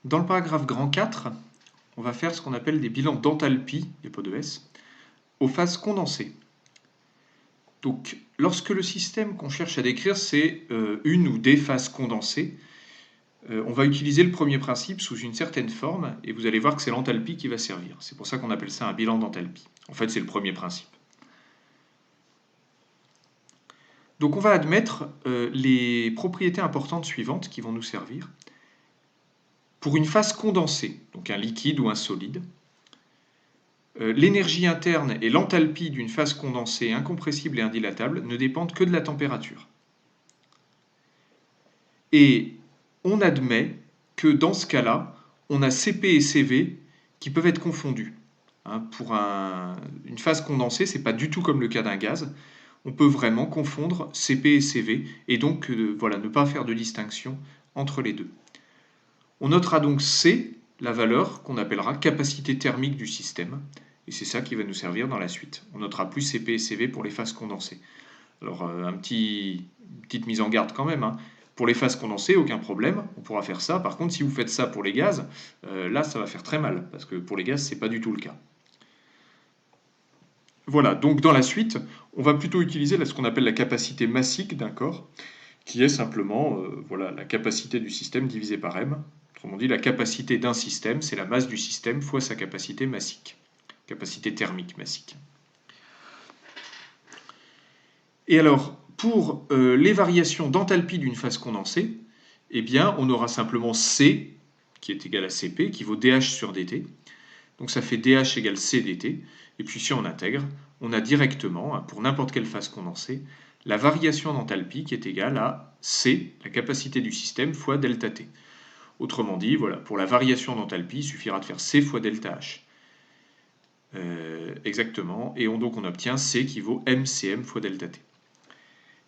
Dans le paragraphe grand 4, on va faire ce qu'on appelle des bilans d'enthalpie, il n'y a pas de S, aux phases condensées. Donc, lorsque le système qu'on cherche à décrire, c'est une ou des phases condensées, on va utiliser le premier principe sous une certaine forme, et vous allez voir que c'est l'enthalpie qui va servir. C'est pour ça qu'on appelle ça un bilan d'enthalpie. En fait, c'est le premier principe. Donc, on va admettre les propriétés importantes suivantes qui vont nous servir. Pour une phase condensée, donc un liquide ou un solide, l'énergie interne et l'enthalpie d'une phase condensée incompressible et indilatable ne dépendent que de la température. Et on admet que dans ce cas-là, on a Cp et Cv qui peuvent être confondus. Pour une phase condensée, ce n'est pas du tout comme le cas d'un gaz. On peut vraiment confondre Cp et Cv et donc voilà, ne pas faire de distinction entre les deux. On notera donc C, la valeur qu'on appellera capacité thermique du système. Et c'est ça qui va nous servir dans la suite. On notera plus Cp et Cv pour les phases condensées. Alors, une petite mise en garde quand même. Pour les phases condensées, aucun problème, on pourra faire ça. Par contre, si vous faites ça pour les gaz, là, ça va faire très mal, parce que pour les gaz, ce n'est pas du tout le cas. Voilà, donc dans la suite, on va plutôt utiliser ce qu'on appelle la capacité massique d'un corps, qui est simplement voilà, la capacité du système divisée par m. Autrement dit, la capacité d'un système, c'est la masse du système fois sa capacité massique, capacité thermique massique. Et alors, pour les variations d'enthalpie d'une phase condensée, eh bien, on aura simplement C, qui est égal à Cp, qui vaut dH sur dt. Donc ça fait dH égale C dt. Et puis si on intègre, on a directement, pour n'importe quelle phase condensée, la variation d'enthalpie qui est égale à C, la capacité du système, fois delta T. Autrement dit, voilà, pour la variation d'enthalpie, il suffira de faire C fois delta H. Exactement. Et donc on obtient C qui vaut MCM fois delta T.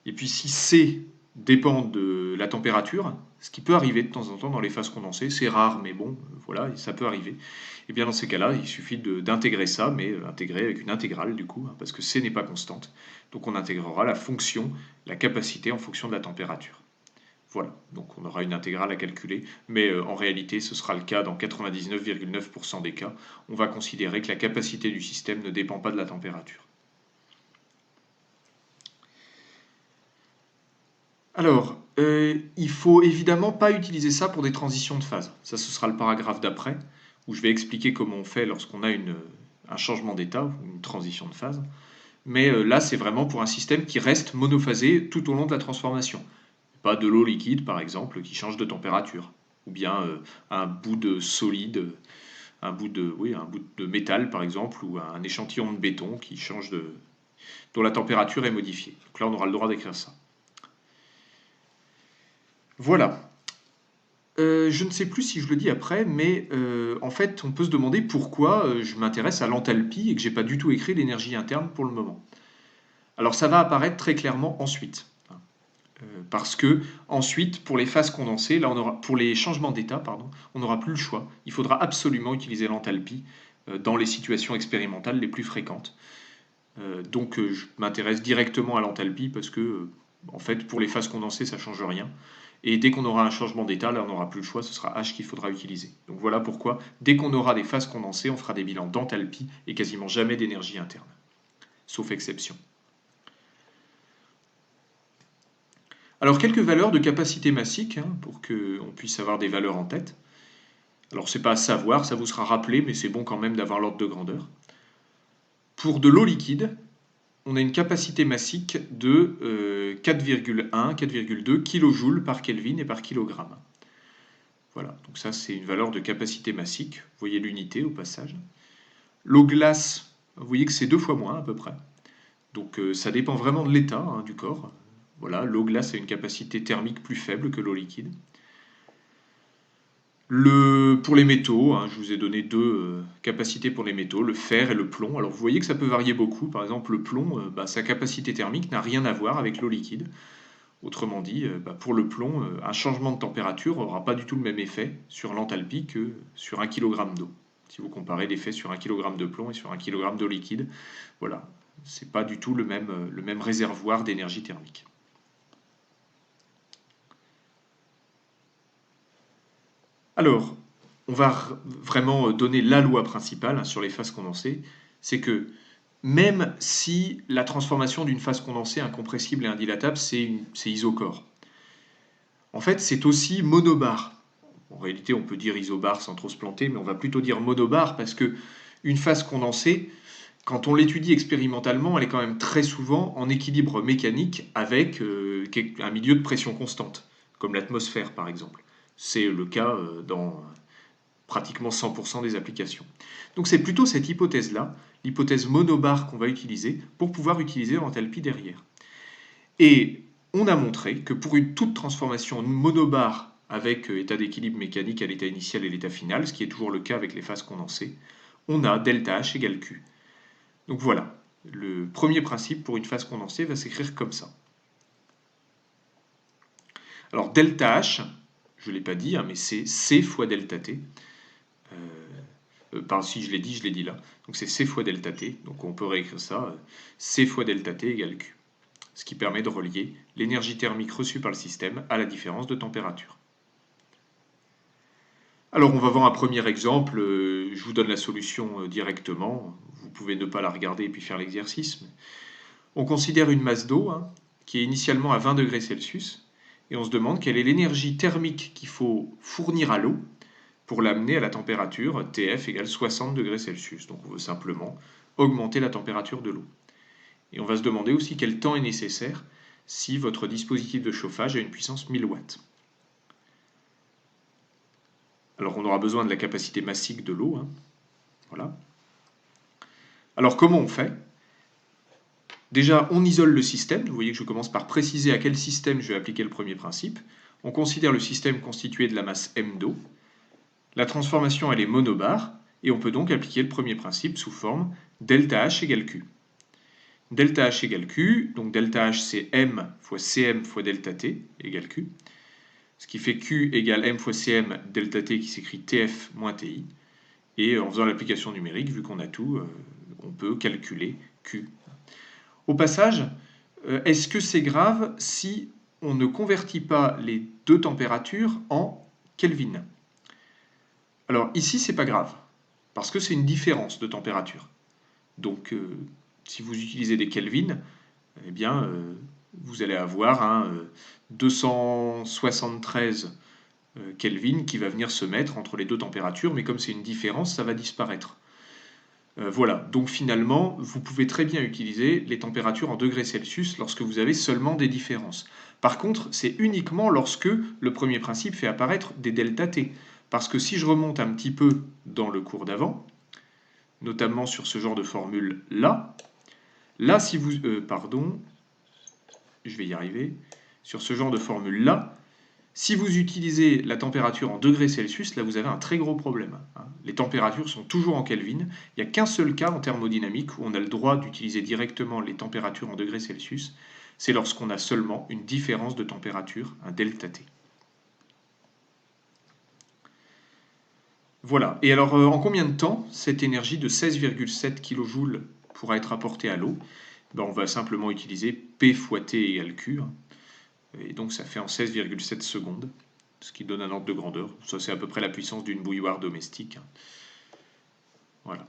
Et puis si C dépend de la température, ce qui peut arriver de temps en temps dans les phases condensées, c'est rare, mais bon, voilà, ça peut arriver. Et bien dans ces cas-là, il suffit d'intégrer ça, mais intégrer avec une intégrale du coup, parce que C n'est pas constante. Donc on intégrera la fonction, la capacité en fonction de la température. Voilà, donc on aura une intégrale à calculer, mais en réalité ce sera le cas dans 99,9% des cas. On va considérer que la capacité du système ne dépend pas de la température. Alors, il faut évidemment pas utiliser ça pour des transitions de phase. Ça, ce sera le paragraphe d'après, où je vais expliquer comment on fait lorsqu'on a un changement d'état, ou une transition de phase. Mais là, c'est vraiment pour un système qui reste monophasé tout au long de la transformation. Pas de l'eau liquide, par exemple, qui change de température. Ou bien un bout de solide, un bout de métal, par exemple, ou un échantillon de béton qui change dont la température est modifiée. Donc là, on aura le droit d'écrire ça. Voilà. Je ne sais plus si je le dis après, mais en fait, on peut se demander pourquoi je m'intéresse à l'enthalpie et que j'ai pas du tout écrit l'énergie interne pour le moment. Alors ça va apparaître très clairement ensuite. Parce que ensuite, pour les phases condensées, là, pour les changements d'état, pardon, on n'aura plus le choix. Il faudra absolument utiliser l'enthalpie dans les situations expérimentales les plus fréquentes. Donc je m'intéresse directement à l'enthalpie parce que, en fait, pour les phases condensées, ça ne change rien. Et dès qu'on aura un changement d'état, là, on n'aura plus le choix, ce sera H qu'il faudra utiliser. Donc voilà pourquoi, dès qu'on aura des phases condensées, on fera des bilans d'enthalpie et quasiment jamais d'énergie interne. Sauf exception. Alors, quelques valeurs de capacité massique, pour qu'on puisse avoir des valeurs en tête. Alors, c'est pas à savoir, ça vous sera rappelé, mais c'est bon quand même d'avoir l'ordre de grandeur. Pour de l'eau liquide, on a une capacité massique de 4,1, 4,2 kJ par Kelvin et par kilogramme. Voilà, donc ça c'est une valeur de capacité massique. Vous voyez l'unité au passage. L'eau glace, vous voyez que c'est 2 fois moins à peu près. Donc ça dépend vraiment de l'état du corps. Voilà, l'eau glace a une capacité thermique plus faible que l'eau liquide. Pour les métaux, je vous ai donné deux capacités pour les métaux, le fer et le plomb. Alors vous voyez que ça peut varier beaucoup. Par exemple, le plomb, sa capacité thermique n'a rien à voir avec l'eau liquide. Autrement dit, pour le plomb, un changement de température n'aura pas du tout le même effet sur l'enthalpie que sur 1 kg d'eau. Si vous comparez l'effet sur 1 kg de plomb et sur 1 kg d'eau liquide, voilà, c'est pas du tout le même réservoir d'énergie thermique. Alors, on va vraiment donner la loi principale, hein, sur les phases condensées, c'est que même si la transformation d'une phase condensée incompressible et indilatable, c'est isocore. En fait, c'est aussi monobar. En réalité, on peut dire isobar sans trop se planter, mais on va plutôt dire monobar parce que une phase condensée, quand on l'étudie expérimentalement, elle est quand même très souvent en équilibre mécanique avec un milieu de pression constante, comme l'atmosphère par exemple. C'est le cas dans pratiquement 100% des applications. Donc c'est plutôt cette hypothèse-là, l'hypothèse monobar qu'on va utiliser pour pouvoir utiliser l'enthalpie derrière. Et on a montré que pour une toute transformation monobar avec état d'équilibre mécanique à l'état initial et l'état final, ce qui est toujours le cas avec les phases condensées, on a delta H égale Q. Donc voilà, le premier principe pour une phase condensée va s'écrire comme ça. Alors delta H, je ne l'ai pas dit, hein, mais c'est C fois delta T. Si je l'ai dit là. Donc c'est C fois delta T. Donc on peut réécrire ça, C fois delta T égale Q. Ce qui permet de relier l'énergie thermique reçue par le système à la différence de température. Alors on va voir un premier exemple, je vous donne la solution directement, vous pouvez ne pas la regarder et puis faire l'exercice. On considère une masse d'eau, hein, qui est initialement à 20 degrés Celsius, et on se demande quelle est l'énergie thermique qu'il faut fournir à l'eau pour l'amener à la température TF égale 60 degrés Celsius. Donc on veut simplement augmenter la température de l'eau. Et on va se demander aussi quel temps est nécessaire si votre dispositif de chauffage a une puissance 1000 watts. Alors on aura besoin de la capacité massique de l'eau. Hein. Voilà. Alors comment on fait? Déjà, on isole le système. Vous voyez que je commence par préciser à quel système je vais appliquer le premier principe. On considère le système constitué de la masse m d'eau. La transformation, elle est monobar, et on peut donc appliquer le premier principe sous forme delta H égale Q. Delta H égale Q, donc delta H c'est m fois Cm fois delta T égale Q. Ce qui fait Q égale m fois Cm delta T qui s'écrit Tf moins Ti. Et en faisant l'application numérique, vu qu'on a tout, on peut calculer Q. Au passage, est-ce que c'est grave si on ne convertit pas les deux températures en Kelvin? Alors ici, c'est pas grave, parce que c'est une différence de température. Donc, si vous utilisez des Kelvin, eh bien, vous allez avoir un 273 Kelvin qui va venir se mettre entre les deux températures, mais comme c'est une différence, ça va disparaître. Voilà, donc finalement, vous pouvez très bien utiliser les températures en degrés Celsius lorsque vous avez seulement des différences. Par contre, c'est uniquement lorsque le premier principe fait apparaître des delta T. Parce que si je remonte un petit peu dans le cours d'avant, notamment sur ce genre de formule-là, là, si vous... pardon, je vais y arriver. Sur ce genre de formule-là, si vous utilisez la température en degrés Celsius, là vous avez un très gros problème. Les températures sont toujours en Kelvin. Il n'y a qu'un seul cas en thermodynamique où on a le droit d'utiliser directement les températures en degrés Celsius. C'est lorsqu'on a seulement une différence de température, un delta T. Voilà. Et alors, en combien de temps cette énergie de 16,7 kJ pourra être apportée à l'eau? On va simplement utiliser P fois T égale Q. Et donc ça fait en 16,7 secondes, ce qui donne un ordre de grandeur. Ça, c'est à peu près la puissance d'une bouilloire domestique. Voilà.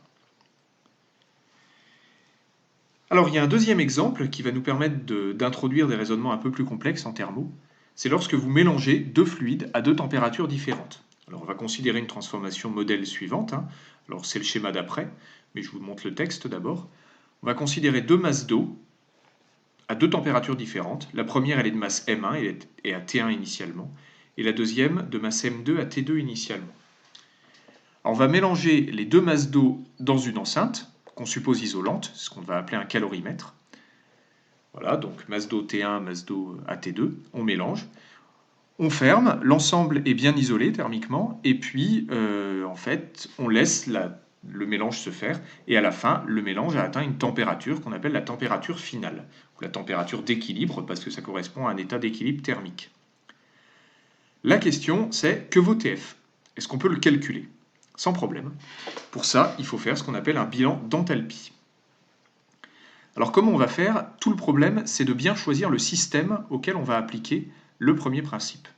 Alors, il y a un deuxième exemple qui va nous permettre d'introduire des raisonnements un peu plus complexes en thermo. C'est lorsque vous mélangez deux fluides à deux températures différentes. Alors, on va considérer une transformation modèle suivante. Alors, c'est le schéma d'après, mais je vous montre le texte d'abord. On va considérer deux masses d'eau à deux températures différentes. La première, elle est de masse M1 et à T1 initialement, et la deuxième de masse M2 à T2 initialement. Alors, on va mélanger les deux masses d'eau dans une enceinte, qu'on suppose isolante, ce qu'on va appeler un calorimètre. Voilà, donc masse d'eau T1, masse d'eau à T2, on mélange. On ferme, l'ensemble est bien isolé thermiquement, et puis en fait, on laisse le mélange se faire, et à la fin, le mélange a atteint une température qu'on appelle la température finale, ou la température d'équilibre, parce que ça correspond à un état d'équilibre thermique. La question, c'est que vaut TF? Est-ce qu'on peut le calculer? Sans problème. Pour ça, il faut faire ce qu'on appelle un bilan d'enthalpie. Alors comment on va faire? Tout le problème, c'est de bien choisir le système auquel on va appliquer le premier principe.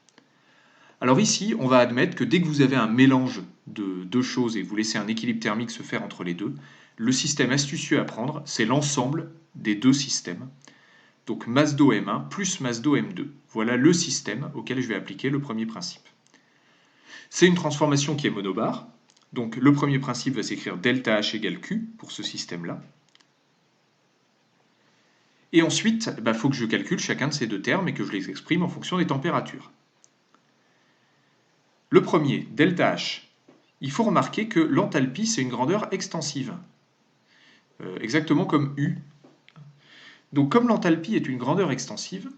Alors ici, on va admettre que dès que vous avez un mélange de deux choses et que vous laissez un équilibre thermique se faire entre les deux, le système astucieux à prendre, c'est l'ensemble des deux systèmes. Donc masse d'eau M1 plus masse d'eau M2. Voilà le système auquel je vais appliquer le premier principe. C'est une transformation qui est monobar. Donc le premier principe va s'écrire delta H égale Q pour ce système-là. Et ensuite, il faut que je calcule chacun de ces deux termes et que je les exprime en fonction des températures. Le premier, delta H. Il faut remarquer que l'enthalpie, c'est une grandeur extensive. Exactement comme U. Donc comme l'enthalpie est une grandeur extensive,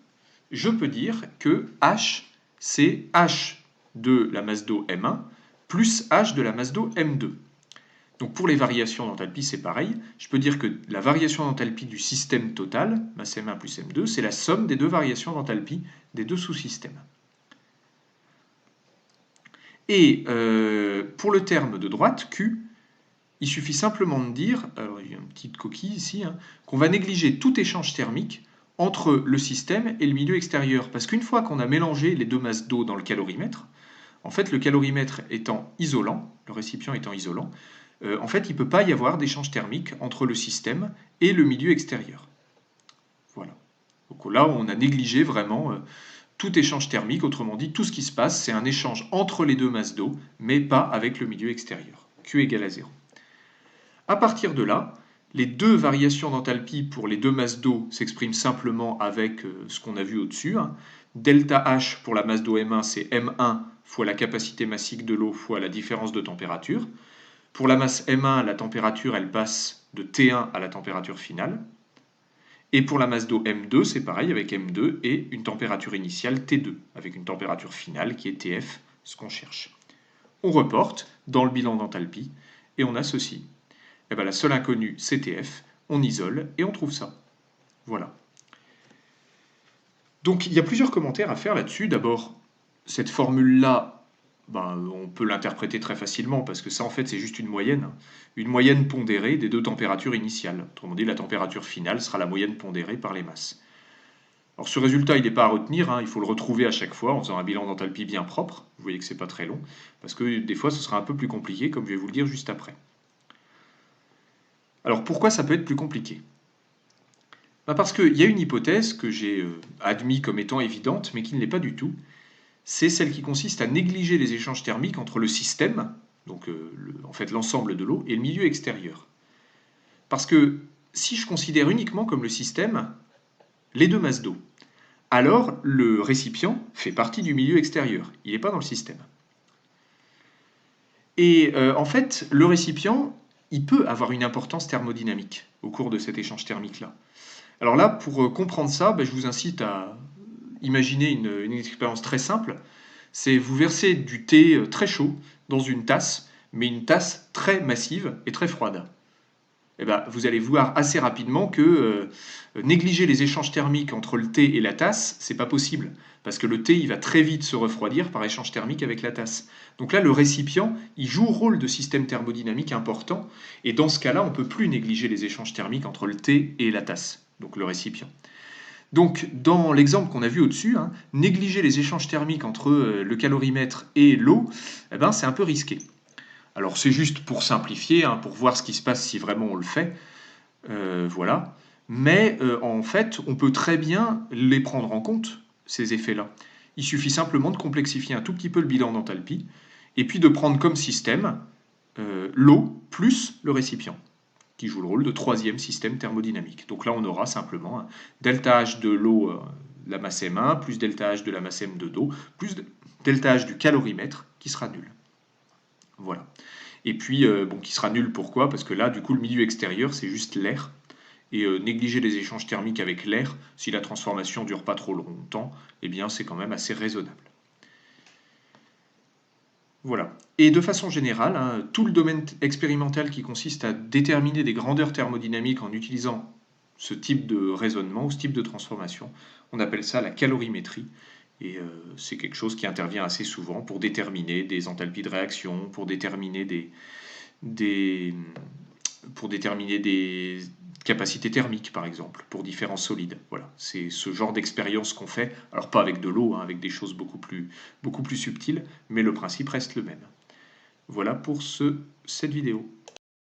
je peux dire que H, c'est H de la masse d'eau M1 plus H de la masse d'eau M2. Donc pour les variations d'enthalpie, c'est pareil. Je peux dire que la variation d'enthalpie du système total, masse M1 plus M2, c'est la somme des deux variations d'enthalpie des deux sous-systèmes. Et pour le terme de droite, Q, il suffit simplement de dire, alors il y a une petite coquille ici, qu'on va négliger tout échange thermique entre le système et le milieu extérieur. Parce qu'une fois qu'on a mélangé les deux masses d'eau dans le calorimètre, en fait le calorimètre étant isolant, le récipient étant isolant, en fait il ne peut pas y avoir d'échange thermique entre le système et le milieu extérieur. Voilà. Donc là on a négligé vraiment tout échange thermique, autrement dit tout ce qui se passe c'est un échange entre les deux masses d'eau, mais pas avec le milieu extérieur. Q égale à 0. À partir de là, les deux variations d'enthalpie pour les deux masses d'eau s'expriment simplement avec ce qu'on a vu au-dessus. Delta H pour la masse d'eau M1, c'est M1 fois la capacité massique de l'eau fois la différence de température. Pour la masse M1, la température, elle passe de T1 à la température finale. Et pour la masse d'eau M2, c'est pareil avec M2 et une température initiale T2, avec une température finale qui est TF, ce qu'on cherche. On reporte dans le bilan d'enthalpie et on a ceci. Et bien la seule inconnue, c'est TF, on isole et on trouve ça. Voilà. Donc il y a plusieurs commentaires à faire là-dessus. D'abord, cette formule-là, on peut l'interpréter très facilement parce que ça en fait c'est juste une moyenne pondérée des deux températures initiales. Autrement dit, la température finale sera la moyenne pondérée par les masses. Alors ce résultat, il n'est pas à retenir, il faut le retrouver à chaque fois en faisant un bilan d'enthalpie bien propre. Vous voyez que c'est pas très long, parce que des fois ce sera un peu plus compliqué, comme je vais vous le dire juste après. Alors pourquoi ça peut être plus compliqué? Parce qu'il y a une hypothèse que j'ai admise comme étant évidente, mais qui ne l'est pas du tout. C'est celle qui consiste à négliger les échanges thermiques entre le système, donc en fait l'ensemble de l'eau, et le milieu extérieur. Parce que si je considère uniquement comme le système les deux masses d'eau, alors le récipient fait partie du milieu extérieur, il n'est pas dans le système. Et en fait, le récipient, il peut avoir une importance thermodynamique au cours de cet échange thermique-là. Alors là, pour comprendre ça, je vous incite à imaginer une expérience très simple. C'est vous versez du thé très chaud dans une tasse, mais une tasse très massive et très froide. Et vous allez voir assez rapidement que négliger les échanges thermiques entre le thé et la tasse, c'est pas possible. Parce que le thé, il va très vite se refroidir par échange thermique avec la tasse. Donc là, le récipient, il joue un rôle de système thermodynamique important. Et dans ce cas-là, on ne peut plus négliger les échanges thermiques entre le thé et la tasse, donc le récipient. Donc, dans l'exemple qu'on a vu au-dessus, négliger les échanges thermiques entre le calorimètre et l'eau, c'est un peu risqué. Alors, c'est juste pour simplifier, pour voir ce qui se passe si vraiment on le fait. Voilà. Mais en fait, on peut très bien les prendre en compte, ces effets-là. Il suffit simplement de complexifier un tout petit peu le bilan d'enthalpie, et puis de prendre comme système l'eau plus le récipient, qui joue le rôle de troisième système thermodynamique. Donc là, on aura simplement un delta H de l'eau, la masse M1, plus delta H de la masse M2 d'eau, plus delta H du calorimètre, qui sera nul. Voilà. Et puis, qui sera nul, pourquoi? Parce que là, du coup, le milieu extérieur, c'est juste l'air. Et négliger les échanges thermiques avec l'air, si la transformation ne dure pas trop longtemps, eh bien, c'est quand même assez raisonnable. Voilà. Et de façon générale, tout le domaine expérimental qui consiste à déterminer des grandeurs thermodynamiques en utilisant ce type de raisonnement ou ce type de transformation, on appelle ça la calorimétrie. Et c'est quelque chose qui intervient assez souvent pour déterminer des enthalpies de réaction, pour déterminer des pour déterminer des capacités thermiques, par exemple, pour différents solides. Voilà, c'est ce genre d'expérience qu'on fait. Alors pas avec de l'eau, hein, avec des choses beaucoup plus subtiles, mais le principe reste le même. Voilà pour cette vidéo.